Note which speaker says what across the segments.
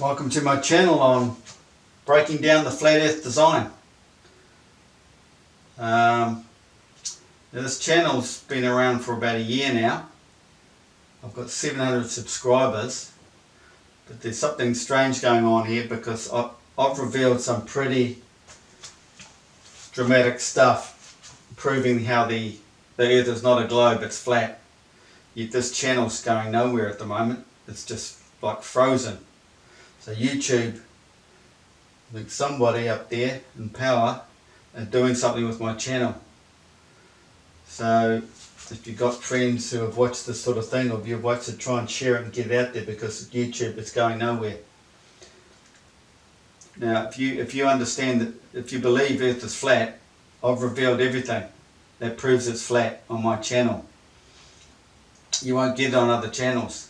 Speaker 1: Welcome to my channel on breaking down the flat earth design. This channel's been around for about a year now. I've got 700 subscribers, but there's something strange going on here because I've revealed some pretty dramatic stuff proving how the earth is not a globe, it's flat. Yet this channel's going nowhere at the moment. It's just like frozen. So YouTube, I think somebody up there in power are doing something with my channel. So if you've got friends who have watched this sort of thing, or if you've watched it, try and share it and get it out there, because YouTube, it's going nowhere. Now if you understand that, if you believe Earth is flat, I've revealed everything that proves it's flat on my channel. You won't get it on other channels.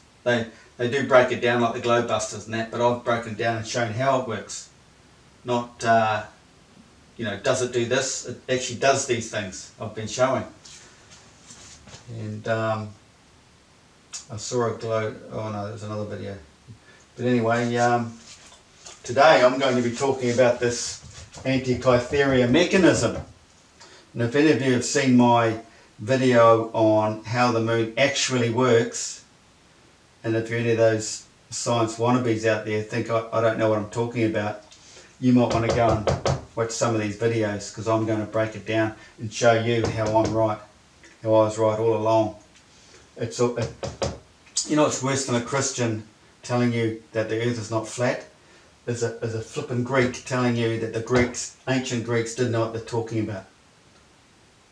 Speaker 1: They do break it down like the Globebusters and that, but I've broken down and shown how it works. Not, does it do this? It actually does these things I've been showing. And I saw a glow, oh no, there's another video. But anyway, today I'm going to be talking about this Antikythera mechanism. And if any of you have seen my video on how the moon actually works, and if you're any of those science wannabes out there think I don't know what I'm talking about, you might want to go and watch some of these videos, because I'm going to break it down and show you how I'm right, how I was right all along. It's worse than a Christian telling you that the earth is not flat. There's a flippin' Greek telling you that the ancient Greeks didn't know what they're talking about.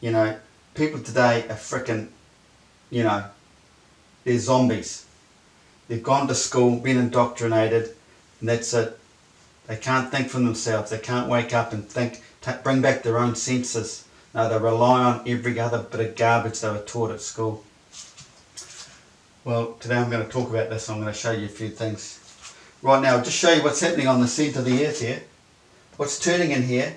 Speaker 1: You know, people today are frickin', they're zombies. They've gone to school, been indoctrinated, and that's it. They can't think for themselves. They can't wake up and think, bring back their own senses. No, they rely on every other bit of garbage they were taught at school. Well, today I'm going to talk about this. I'm going to show you a few things. Right now, I'll just show you what's happening on the centre of the earth here. What's turning in here,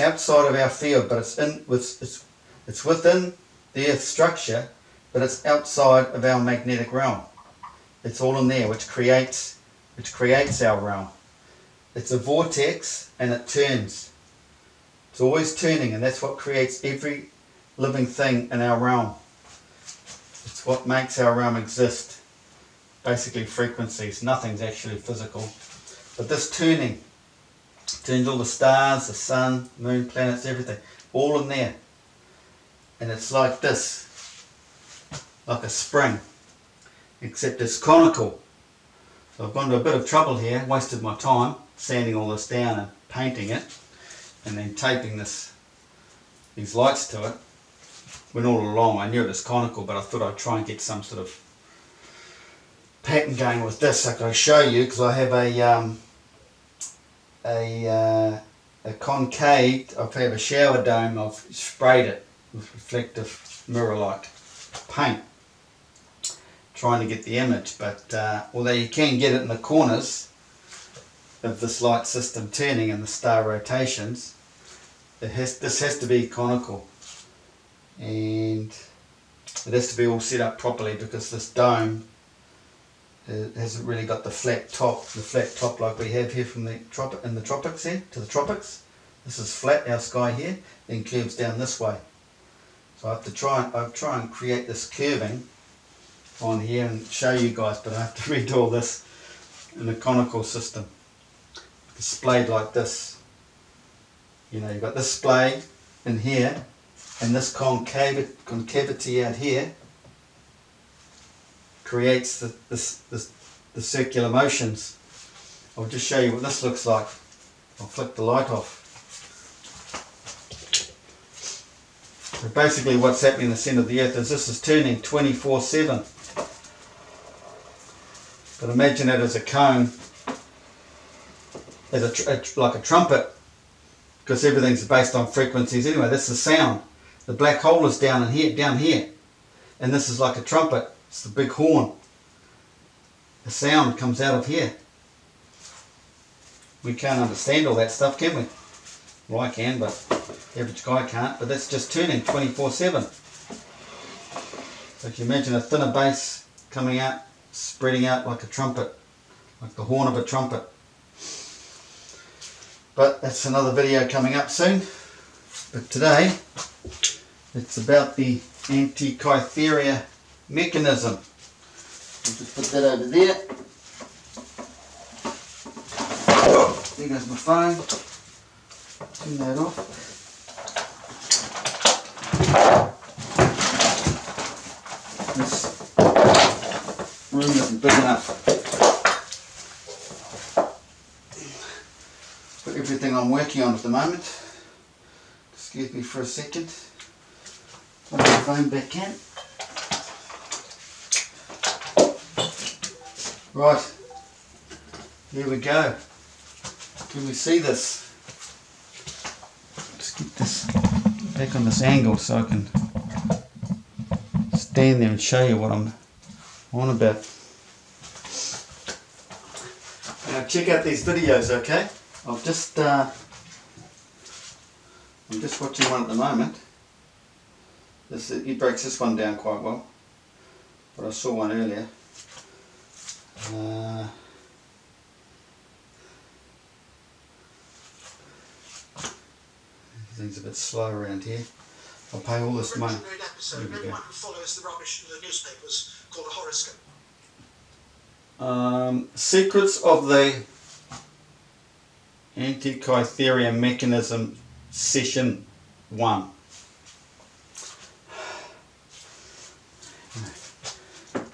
Speaker 1: outside of our field, but it's within the earth's structure, but it's outside of our magnetic realm. It's all in there, which creates our realm. It's a vortex and it turns. It's always turning, and that's what creates every living thing in our realm. It's what makes our realm exist. Basically frequencies. Nothing's actually physical. But this turning turns all the stars, the sun, moon, planets, everything, all in there. And it's like this, like a spring, except it's conical. So I've gone to a bit of trouble here, wasted my time sanding all this down and painting it, and then taping these lights to it. When all along I knew it was conical, but I thought I'd try and get some sort of pattern going with this. So I can show you, because I have a concave, I have a shower dome, I've sprayed it with reflective mirror-like paint, trying to get the image. But although you can get it in the corners of this light system turning and the star rotations, this has to be conical, and it has to be all set up properly, because this dome hasn't really got the flat top like we have here from the tropics here to the tropics. This is flat, our sky here, then curves down this way. So I have to try and create this curving on here and show you guys, but I have to redo all this in a conical system, displayed like this. You've got this splay in here, and this concavity out here creates the circular motions. I'll just show you what this looks like. I'll flick the light off. So basically what's happening in the centre of the earth is this is turning 24/7. But imagine it as a cone, as like a trumpet, because everything's based on frequencies anyway. This is sound. The black hole is down here, and this is like a trumpet. It's the big horn. The sound comes out of here. We can't understand all that stuff, can we? Well, I can, but the average guy can't. But that's just turning 24/7. So if you imagine a thinner bass coming out, spreading out like a trumpet, like the horn of a trumpet. But that's another video coming up soon. But today it's about the Antikythera mechanism. I'll just put that over there. There goes my phone. Turn that off. This room isn't big enough. For everything I'm working on at the moment. Excuse me for a second. Put my phone back in. Right, here we go. Can we see this? Let's get this back on this angle so I can stand there and show you what I'm on about. Now check out these videos, okay? I'm just watching one at the moment. He breaks this one down quite well, but I saw one earlier. Things a bit slow around here. I'll pay all this money.
Speaker 2: Everyone who follows the rubbish in the newspapers called a horoscope.
Speaker 1: Secrets of the Antikythera mechanism, session 1.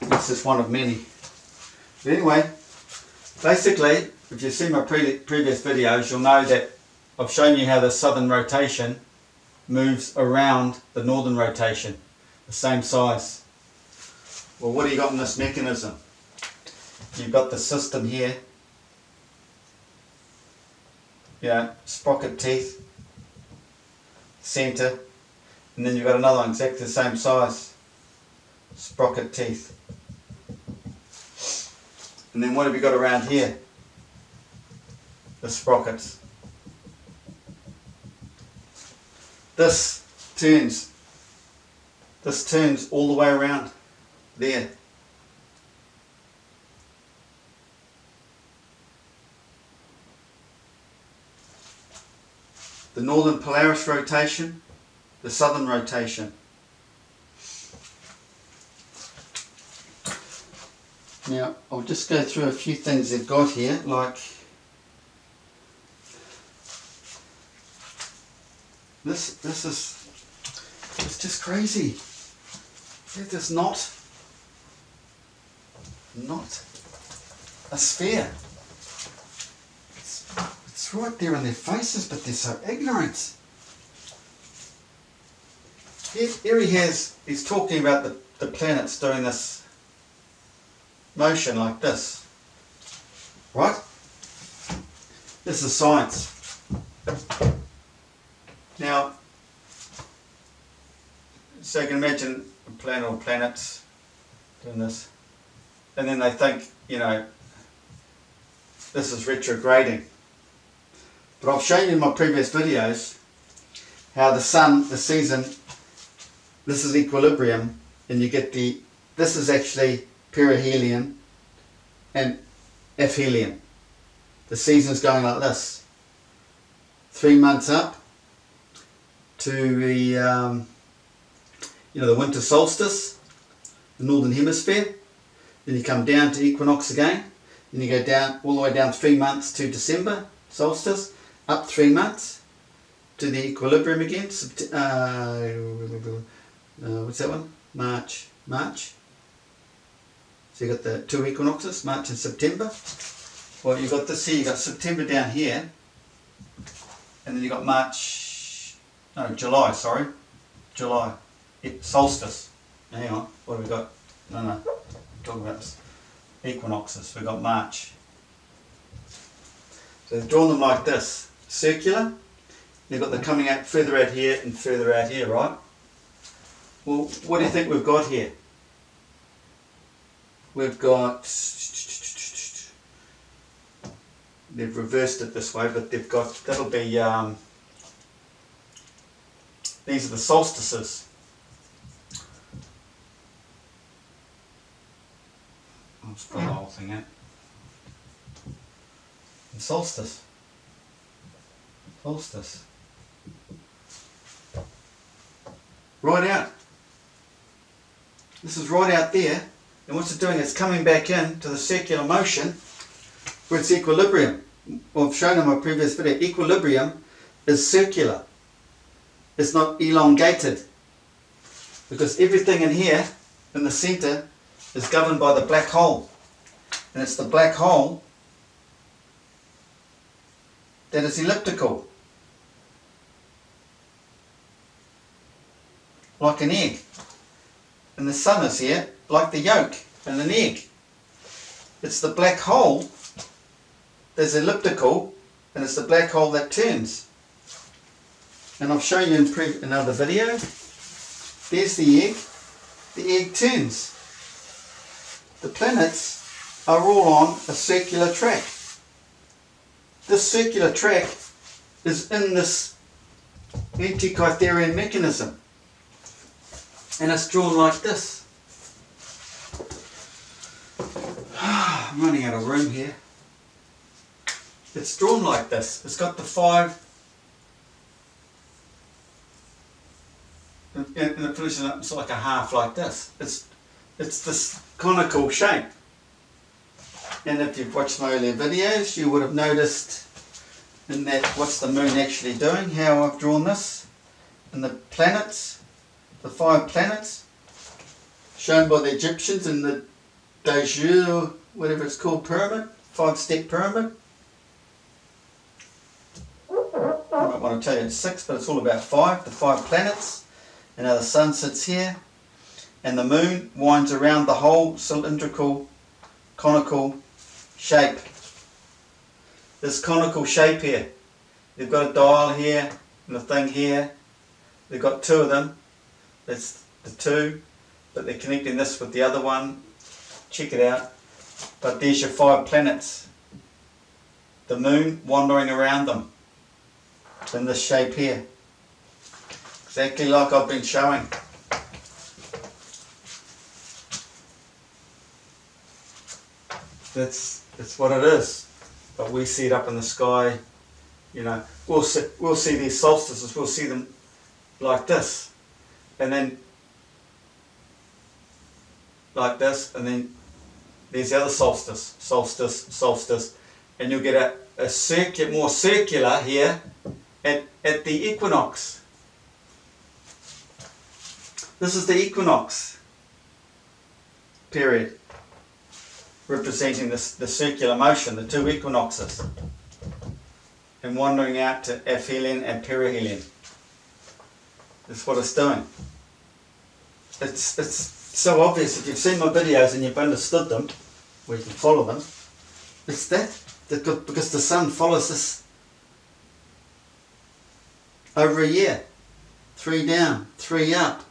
Speaker 1: This is one of many. But anyway, basically, if you've seen my previous videos, you'll know that I've shown you how the southern rotation moves around the northern rotation, the same size. Well, what do you got in this mechanism? You've got the system here, sprocket teeth, centre, and then you've got another one exactly the same size, sprocket teeth. And then what have you got around here? The sprockets. This turns all the way around there. The northern Polaris rotation, the southern rotation. Now, I'll just go through a few things they've got here, like this is, it's just crazy. It is not a sphere. It's right there in their faces, but they're so ignorant. Here he's talking about the planets doing this motion like this, right? This is science. Now, so you can imagine a planet or planets doing this, and then they think, this is retrograding. But I've shown you in my previous videos how the sun, the season, this is equilibrium, and you get this is actually perihelion and aphelion. The season's going like this. 3 months up to the the winter solstice, the northern hemisphere. Then you come down to equinox again. Then you go down all the way down 3 months to December solstice, up 3 months to the equilibrium again. What's that one? March. So you got the 2 equinoxes, March and September. Well, you got this here. You got September down here, and then you got July. July. Solstice. Now, hang on. What have we got? No. Talking about this. Equinoxes. We've got March. So they've drawn them like this. Circular. You've got them coming out further out here and further out here, right? Well, what do you think we've got here? We've got, they've reversed it this way, but they've got, that'll be, these are the solstices. I'll just put the whole thing out. And solstice. Solstice. Right out. This is right out there, and what's it doing? It's coming back in to the circular motion where it's equilibrium. Well, I've shown in my previous video, equilibrium is circular. It's not elongated, because everything in here, in the center, is governed by the black hole. And it's the black hole that is elliptical, like an egg. And the sun is here like the yolk in an egg. It's the black hole that's elliptical, and it's the black hole that turns. And I've shown you in another video. There's the egg turns. The planets are all on a circular track. This circular track is in this Antikytherian mechanism. And it's drawn like this. I'm running out of room here. It's drawn like this. It's got the 5, and it finishes up, it's like a half like this. It's this conical shape. And if you've watched my earlier videos, you would have noticed in that, what's the moon actually doing, how I've drawn this. And the planets, the 5 planets, shown by the Egyptians in the Dajjur, whatever it's called, pyramid, 5-step pyramid. I don't want to tell you it's 6, but it's all about 5, the 5 planets. And now the sun sits here, and the moon winds around the whole cylindrical, conical shape. This conical shape here. They've got a dial here, and a thing here. They've got 2 of them. That's the 2, but they're connecting this with the other one. Check it out. But there's your 5 planets. The moon wandering around them in this shape here. Exactly like I've been showing. That's what it is. But we see it up in the sky. You know, we'll see these solstices. We'll see them like this, and then like this, and then there's the other solstice, and you'll get a more circular here at the equinox. This is the equinox period, representing the circular motion, the 2 equinoxes, and wandering out to aphelion and perihelion. That's what it's doing. It's so obvious if you've seen my videos and you've understood them, or you can follow them. It's that because the sun follows this over a year. 3 down, 3 up,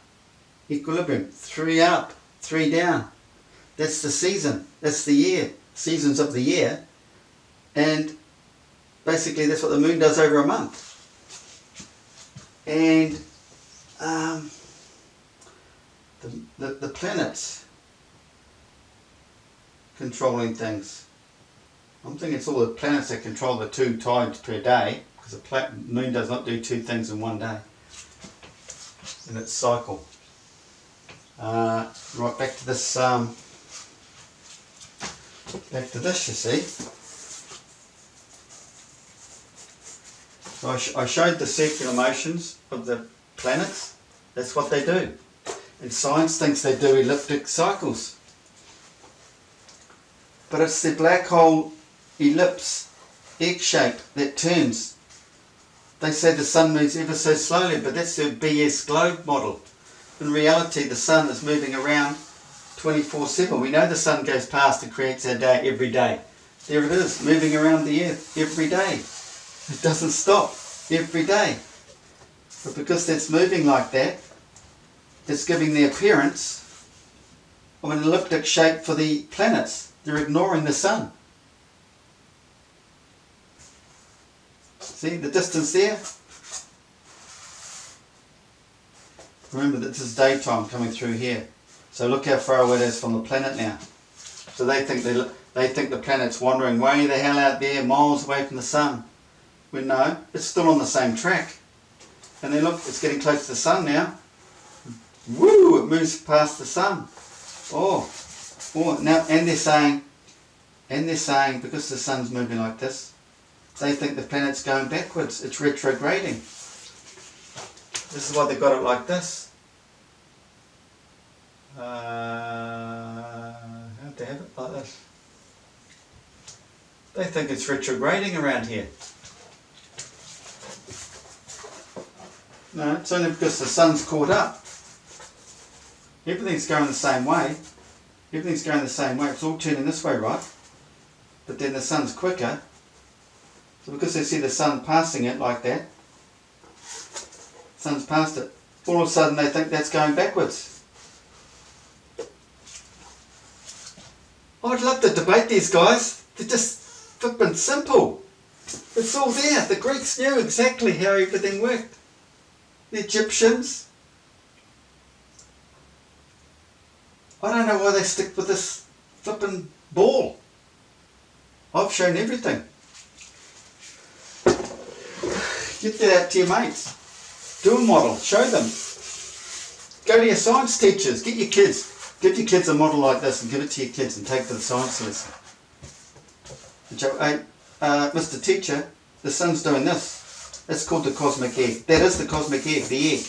Speaker 1: equilibrium, 3 up, 3 down. That's the season. That's the year. Seasons of the year. And basically that's what the moon does over a month. And the planets controlling things. I'm thinking it's all the planets that control the 2 tides per day, because the moon does not do 2 things in one day in its cycle. Right, back to this. Back to this, you see. So I showed the circular motions of the planets. That's what they do. And science thinks they do elliptic cycles. But it's the black hole ellipse, egg shape, that turns. They say the sun moves ever so slowly, but that's their BS globe model. In reality, the sun is moving around 24/7. We know the sun goes past and creates our day every day. There it is, moving around the earth every day. It doesn't stop every day. But because that's moving like that, it's giving the appearance of an elliptic shape for the planets. They're ignoring the sun. See the distance there? Remember that this is daytime coming through here. So look how far away it is from the planet now. So they think the planet's wandering way the hell out there, miles away from the sun. When no, it's still on the same track. And then look, it's getting close to the sun now. Woo! It moves past the sun. Oh now, and they're saying because the sun's moving like this, they think the planet's going backwards. It's retrograding. This is why they got it like this. How'd they have it like this? They think it's retrograding around here. No, it's only because the sun's caught up. Everything's going the same way. Everything's going the same way. It's all turning this way, right? But then the sun's quicker. So because they see the sun passing it like that, sun's past it, all of a sudden they think that's going backwards. I'd love to debate these guys. They're just flippin' simple. It's all there. The Greeks knew exactly how everything worked. The Egyptians. I don't know why they stick with this flippin' ball. I've shown everything. Get that out to your mates. Do a model. Show them. Go to your science teachers. Get your kids. Give your kids a model like this and give it to your kids and take it to the science lesson. Hey, Mr. Teacher, the sun's doing this. That's called the cosmic egg. That is the cosmic egg, the egg.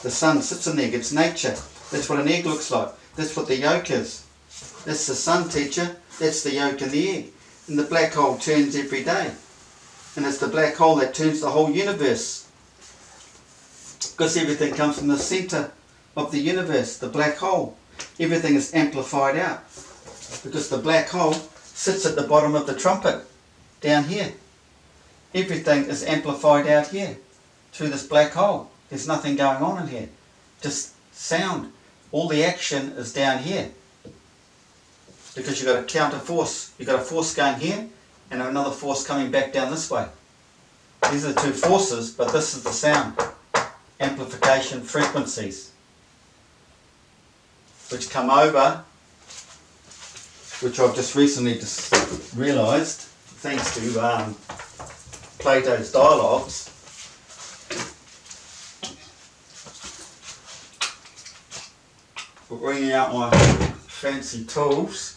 Speaker 1: The sun sits in there, it's nature. That's what an egg looks like. That's what the yolk is. That's the sun, teacher. That's the yolk and the egg. And the black hole turns every day. And it's the black hole that turns the whole universe. Because everything comes from the centre of the universe, the black hole. Everything is amplified out. Because the black hole sits at the bottom of the trumpet, down here. Everything is amplified out here, through this black hole. There's nothing going on in here. Just sound. All the action is down here. Because you've got a counter force. You've got a force going here, and another force coming back down this way. These are the two forces, but this is the sound. Amplification frequencies. Which come over, which I've just recently realised, thanks to Plato's dialogues. We're bringing out my fancy tools.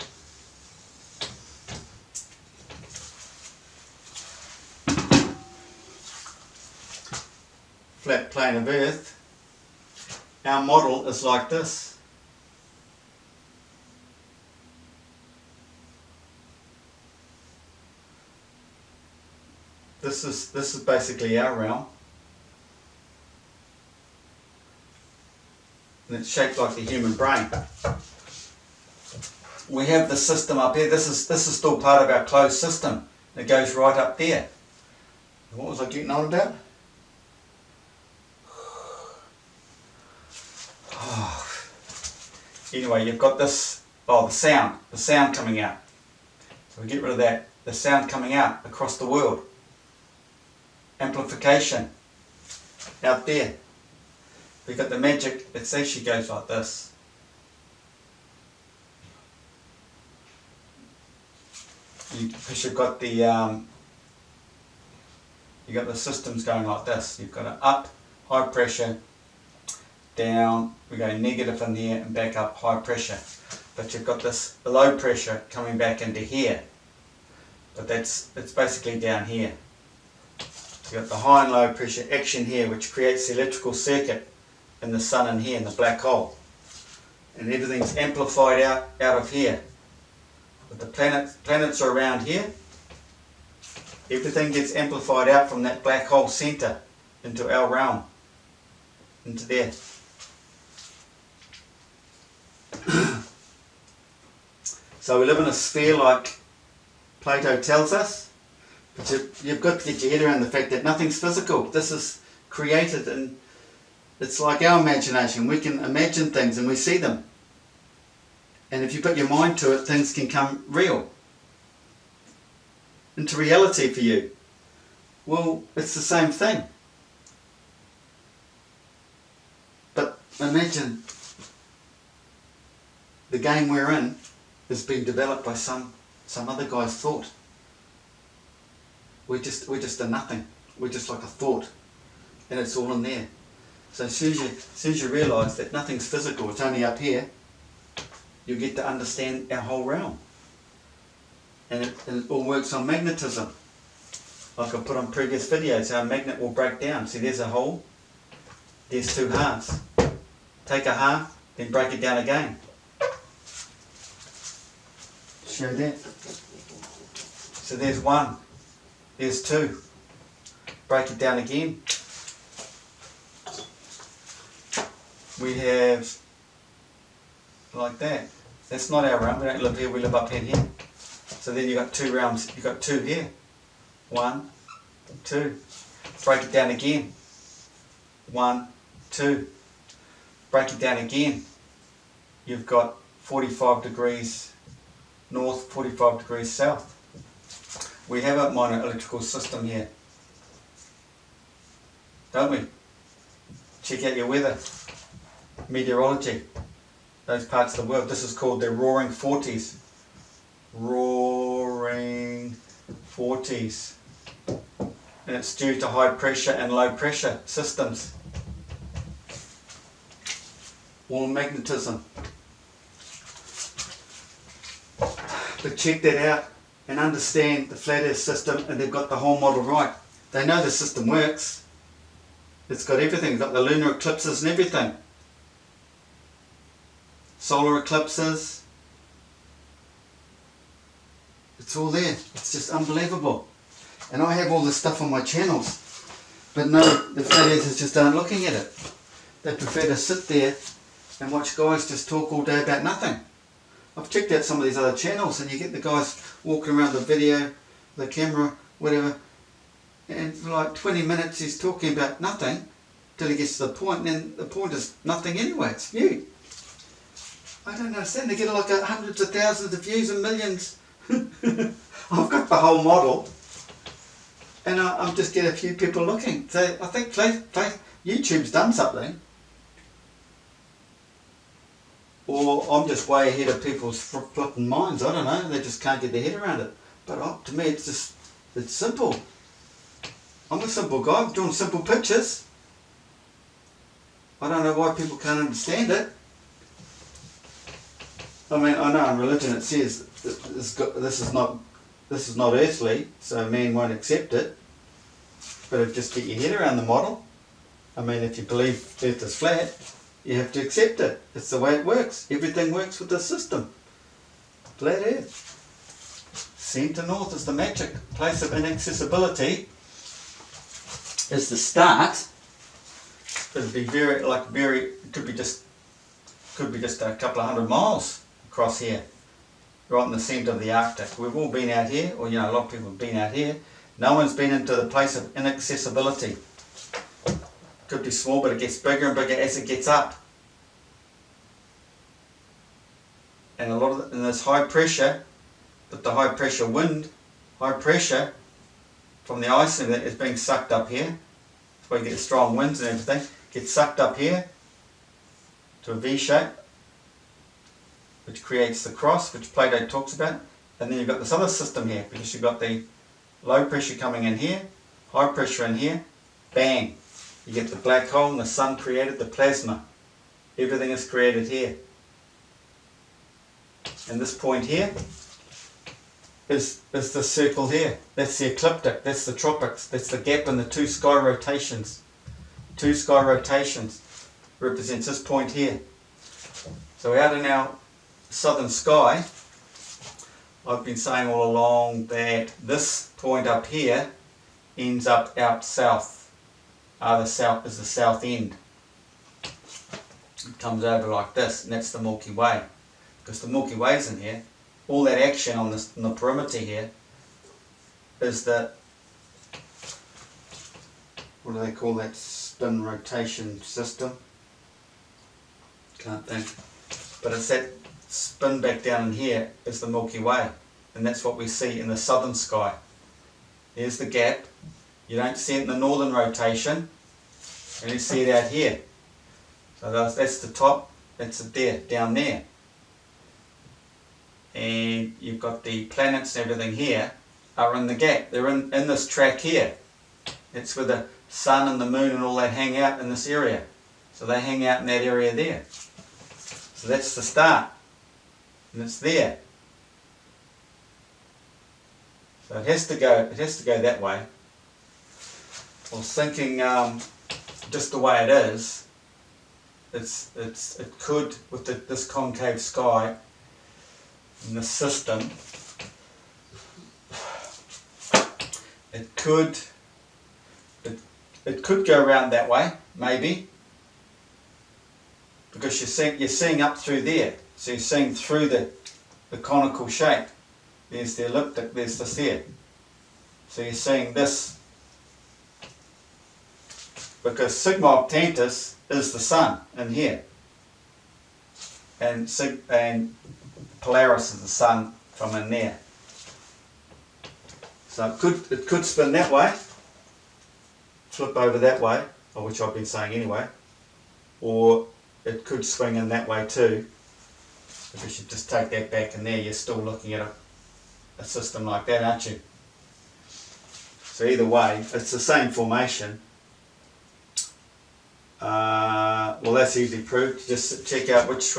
Speaker 1: Flat plane of Earth. Our model is like this. This is basically our realm. And it's shaped like the human brain. We have the system up here. This is still part of our closed system. It goes right up there. What was I getting on about? Anyway, you've got this, the sound coming out. So we get rid of that. The sound coming out across the world. Amplification out there. We've got the magic, it actually goes like this. Because you've got the systems going like this. You've got an up, high pressure, down, we go negative in there and back up, high pressure. But you've got this low pressure coming back into here. But it's basically down here. You've got the high and low pressure action here, which creates the electrical circuit in the sun and here in the black hole. And everything's amplified out of here. But the planets are around here. Everything gets amplified out from that black hole centre into our realm, into there. So we live in a sphere like Plato tells us. But you've got to get your head around the fact that nothing's physical. This is created, and it's like our imagination. We can imagine things and we see them. And if you put your mind to it, things can come real. Into reality for you. Well, it's the same thing. But imagine the game we're in has been developed by some other guy's thought. We're just a nothing. We're just like a thought, and it's all in there. So as soon as you realise that nothing's physical, it's only up here, you get to understand our whole realm. And it all works on magnetism. Like I put on previous videos, how a magnet will break down. See, there's a hole, there's two halves. Take a half, then break it down again. Show that. So there's one, there's two. Break it down again. We have like that. That's not our realm. We don't live here, we live up in here. So then you've got two realms. You've got two here. 1, 2. Break it down again. 1, 2. Break it down again. You've got 45 degrees north, 45 degrees south. We have a minor electrical system here, don't we? Check out your weather, meteorology, those parts of the world. This is called the roaring 40s. Roaring 40s. And it's due to high pressure and low pressure systems. All magnetism. But check that out and understand the flat earth system, and they've got the whole model right. They know the system works. It's got everything. It's got the lunar eclipses and everything. Solar eclipses. It's all there. It's just unbelievable. And I have all this stuff on my channels. But no, the flat earthers just aren't looking at it. They prefer to sit there and watch guys just talk all day about nothing. I've checked out some of these other channels, and you get the guys walking around the video, the camera, whatever, and for like 20 minutes he's talking about nothing till he gets to the point, and then the point is nothing anyway, it's mute. I don't understand, they get like hundreds of thousands of views and millions. I've got the whole model, and I'm just getting a few people looking. So I think YouTube's done something. Or I'm just way ahead of people's flipping minds. I don't know. They just can't get their head around it. But to me, it's simple. I'm a simple guy. I'm doing simple pictures. I don't know why people can't understand it. I mean, I know in religion it says this is not earthly, so man won't accept it. But if just get your head around the model. I mean, if you believe Earth is flat, you have to accept it. It's the way it works. Everything works with the system. Flat Earth. Centre north is the magic. Place of inaccessibility is the start. It'd be it could be just a couple of 100 miles across here, right in the centre of the Arctic. We've all been out here, or a lot of people have been out here. No one's been into the place of inaccessibility. Could be small, but it gets bigger and bigger as it gets up. And and there's high pressure, but the high pressure wind, high pressure from the ice and that is being sucked up here. That's why you get the strong winds and everything. Gets sucked up here to a V shape, which creates the cross, which Plato talks about. And then you've got this other system here, because you've got the low pressure coming in here, high pressure in here, bang. You get the black hole, and the sun created the plasma. Everything is created here. And this point here is the circle here. That's the ecliptic, that's the tropics, that's the gap in the two sky rotations. Two sky rotations represents this point here. So out in our southern sky, I've been saying all along that this point up here ends up out south. The south is the south end. It comes over like this, and that's the Milky Way. Because the Milky Way's in here, all that action on the perimeter here is the, what do they call that spin rotation system? Can't think. But it's that spin back down in here is the Milky Way. And that's what we see in the southern sky. There's the gap. You don't see it in the northern rotation, and you see it out here. So that's the top, that's it there, down there. and you've got the planets and everything here are in the gap. They're in this track here. It's where the sun and the moon and all that hang out in this area. So they hang out in that area there. So that's the start. And it's there. So it has to go that way. I was thinking just the way it is, it could, with this concave sky in the system, it could go around that way, maybe, because you're seeing up through there, so you're seeing through the conical shape. There's the elliptic, there's this here, so you're seeing this, because Sigma Octantis is the sun in here, and Polaris is the sun from in there. So it could spin that way, flip over that way, or which I've been saying anyway, or it could swing in that way too. If you should just take that back in there, you're still looking at a system like that, aren't you? So either way, it's the same formation. Well, that's easily proved. Just check out where's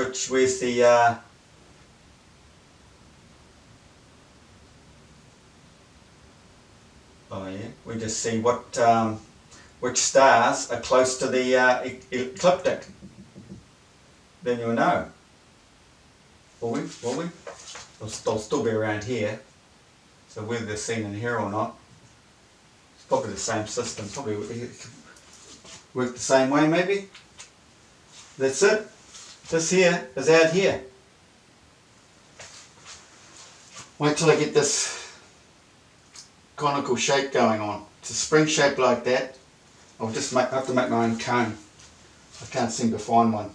Speaker 1: the oh yeah, we just see which stars are close to the ecliptic. Then you'll know. Will we? They'll still be around here. So whether they're seen in here or not, it's probably the same system. Probably work the same way, maybe. That's it. This here is out here. Wait till I get this conical shape going on. It's a spring shape like that. I'll just have to make my own cone. I can't seem to find one.